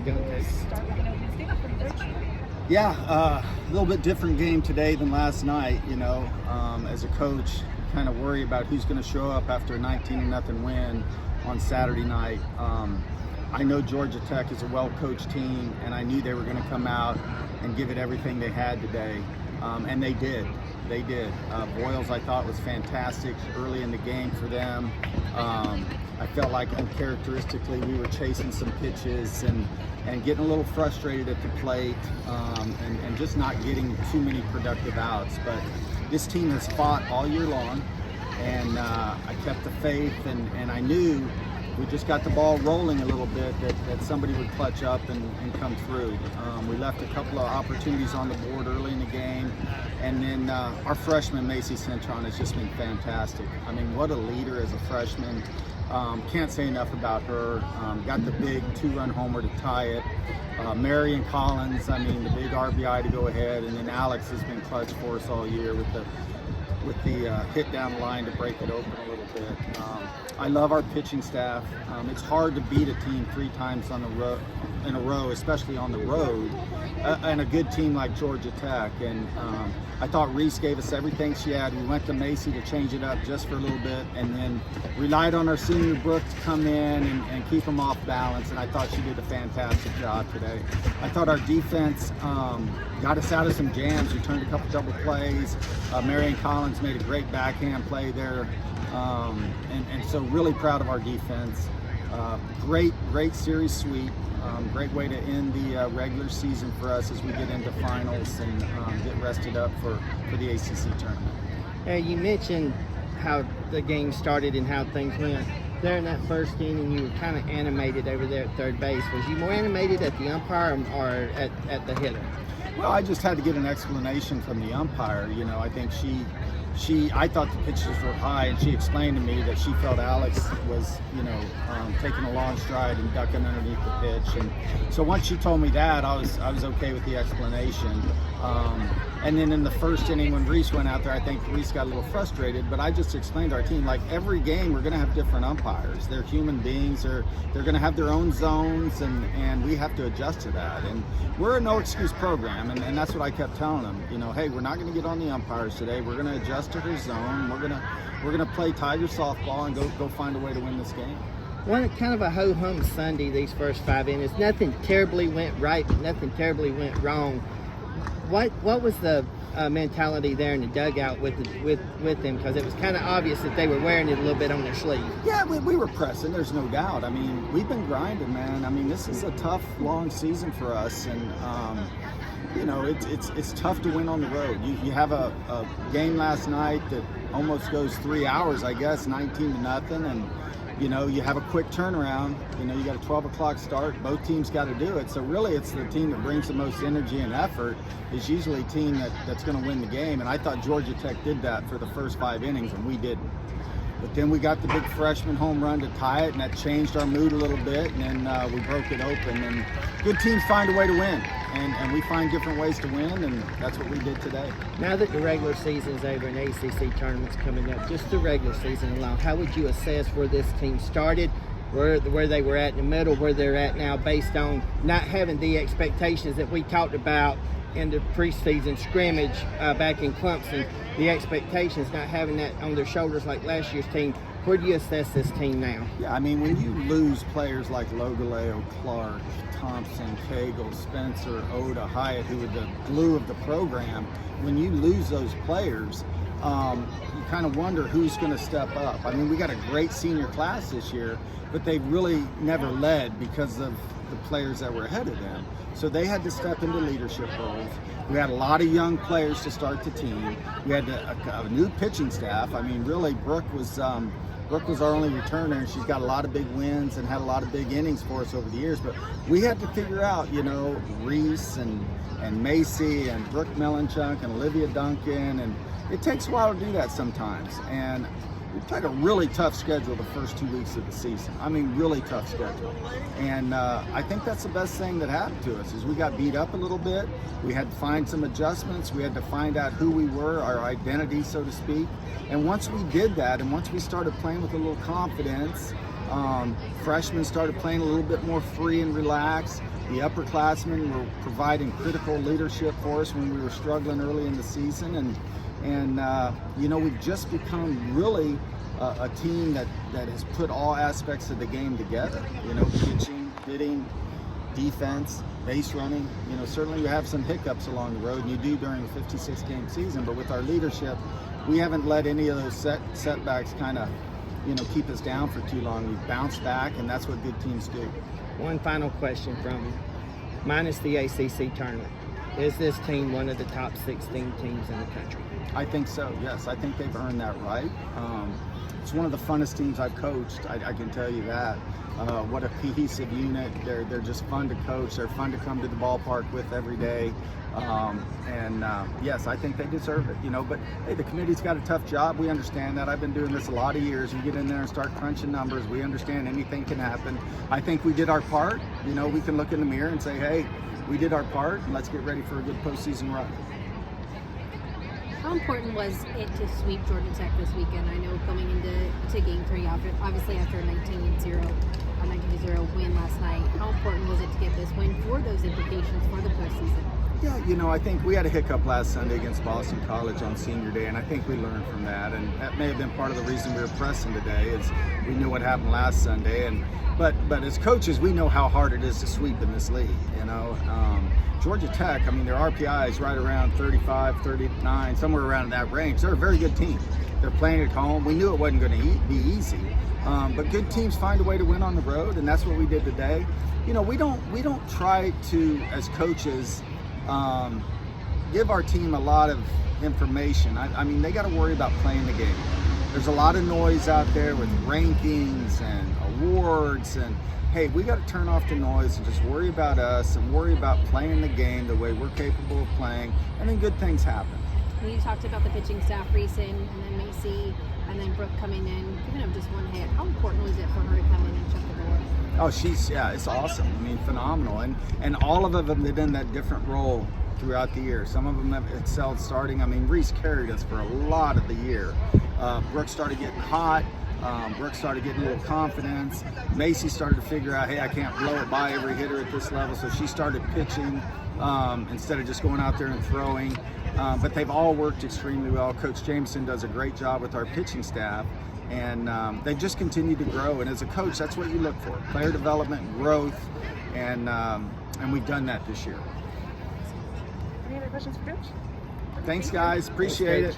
young coach. Yeah, a little bit different game today than last night. As a coach, kind of worry about who's going to show up after a 19-0 win on Saturday night. I know Georgia Tech is a well-coached team, and I knew they were going to come out and give it everything they had today, and they did. They did. Boyles, I thought, was fantastic early in the game for them. I felt like uncharacteristically we were chasing some pitches and getting a little frustrated at the plate and just not getting too many productive outs. But this team has fought all year long, and I kept the faith, and I knew we just got the ball rolling a little bit that somebody would clutch up and come through. We left a couple of opportunities on the board early in the game, and then our freshman Macy Cintron has just been fantastic. I mean, what a leader as a freshman. Can't say enough about her. Got the big 2-run homer to tie it. Marion Collins, I mean, the big RBI to go ahead, and then Alex has been clutch for us all year with the hit down the line to break it open a little bit. I love our pitching staff. It's hard to beat a team 3 times in a row, especially on the road, and a good team like Georgia Tech. And I thought Reese gave us everything she had. We went to Macy to change it up just for a little bit, and then relied on our senior Brooke to come in and keep them off balance. And I thought she did a fantastic job today. I thought our defense got us out of some jams. We turned a couple double plays. Marion Collins made a great backhand play there. And so really proud of our defense. Great series sweep. Great way to end the regular season for us as we get into finals and get rested up for the ACC tournament. You mentioned how the game started and how things went. There in that first inning, you were kind of animated over there at third base. Was you more animated at the umpire or at the hitter? Well, I just had to get an explanation from the umpire. I think I thought the pitches were high, and she explained to me that she felt Alex was, taking a long stride and ducking underneath the pitch. And so once she told me that, I was okay with the explanation. And then in the first inning when Reese went out there, I think Reese got a little frustrated, but I just explained to our team, like, every game we're going to have different umpires. They're human beings. They're going to have their own zones, and we have to adjust to that. And we're a no-excuse program, and that's what I kept telling them. Hey, we're not going to get on the umpires today. We're going to adjust to her zone. We're going to play Tiger softball and go find a way to win this game. One kind of a ho-hum Sunday these first 5 innings. Nothing terribly went right, nothing terribly went wrong. What was the mentality there in the dugout with them? Because it was kind of obvious that they were wearing it a little bit on their sleeve. Yeah, we were pressing. There's no doubt. I mean, we've been grinding, man. I mean, this is a tough, long season for us, and it's tough to win on the road. You have a game last night that almost goes 3 hours, I guess, 19-0, and you have a quick turnaround. You got a 12 o'clock start. Both teams got to do it. So really, it's the team that brings the most energy and effort is usually a team that's going to win the game. And I thought Georgia Tech did that for the first 5 innings, and we didn't. But then we got the big freshman home run to tie it, and that changed our mood a little bit, and then we broke it open. And good teams find a way to win, and we find different ways to win, and that's what we did today. Now that the regular season's over and ACC tournament's coming up, just the regular season alone, how would you assess where this team started, where they were at in the middle, where they're at now, based on not having the expectations that we talked about in the preseason scrimmage back in Clemson, the expectations, not having that on their shoulders like last year's team? Where do you assess this team now? Yeah, I mean, when you lose players like Logaleo, Clark, Thompson, Cagle, Spencer, Oda, Hyatt, who are the glue of the program, when you lose those players, you kind of wonder who's going to step up. I mean, we got a great senior class this year, but they really never led because of the players that were ahead of them. So they had to step into leadership roles. We had a lot of young players to start the team. We had a new pitching staff. I mean, really, Brooke was our only returner, and she's got a lot of big wins and had a lot of big innings for us over the years. But we had to figure out, Reese and Macy and Brooke Melanchuk and Olivia Duncan, and it takes a while to do that sometimes. And we've had a really tough schedule the first 2 weeks of the season. I mean, really tough schedule. And I think that's the best thing that happened to us is we got beat up a little bit. We had to find some adjustments. We had to find out who we were, our identity, so to speak. And once we did that, and once we started playing with a little confidence, freshmen started playing a little bit more free and relaxed. The upperclassmen were providing critical leadership for us when we were struggling early in the season, and you know, we've just become really a team that has put all aspects of the game together. You know, pitching, hitting, defense, base running. You know, certainly you have some hiccups along the road, and you do during a 56-game season, but with our leadership, we haven't let any of those setbacks kind of, you know, keep us down for too long. We've bounced back, and that's what good teams do. One final question from you. Minus the ACC tournament, is this team one of the top 16 teams in the country? I think so, yes. I think they've earned that right. It's one of the funnest teams I've coached, I can tell you that. What a cohesive unit. They're just fun to coach. They're fun to come to the ballpark with every day. Yes, I think they deserve it, you know, but hey, the committee's got a tough job. We understand that. I've been doing this a lot of years. You get in there and start crunching numbers. We understand anything can happen. I think we did our part. You know, we can look in the mirror and say, hey, we did our part, and let's get ready for a good postseason run. How important was it to sweep Georgia Tech this weekend? I know coming into Game 3, obviously after a 19-0 win last night, how important was it to get this win for those implications for the postseason? Yeah, you know, I think we had a hiccup last Sunday against Boston College on senior day, and I think we learned from that, and that may have been part of the reason we were pressing today, is we knew what happened last Sunday, but as coaches, we know how hard it is to sweep in this league, you know. Georgia Tech, I mean, their RPI is right around 35, 39, somewhere around that range. They're a very good team. They're playing at home. We knew it wasn't going to be easy, but good teams find a way to win on the road, and that's what we did today. You know, we don't try to, as coaches, give our team a lot of information. I mean, they got to worry about playing the game. There's a lot of noise out there with rankings and awards, and hey, we got to turn off the noise and just worry about us and worry about playing the game the way we're capable of playing, and then good things happen. You talked about the pitching staff, Reeson, and then Macy, and then Brooke coming in, giving them just one hit. How important was it for her to come in and shut the door? Oh, it's awesome. I mean, phenomenal. And all of them have been in that different role throughout the year. Some of them have excelled starting. I mean, Reese carried us for a lot of the year. Brooke started getting hot. Brooke started getting a little confidence. Macy started to figure out, hey, I can't blow it by every hitter at this level, so she started pitching instead of just going out there and throwing. But they've all worked extremely well. Coach Jameson does a great job with our pitching staff, and they've just continued to grow. And as a coach, that's what you look for: player development, growth, and we've done that this year. Any other questions for Coach? Thanks, guys. Appreciate it.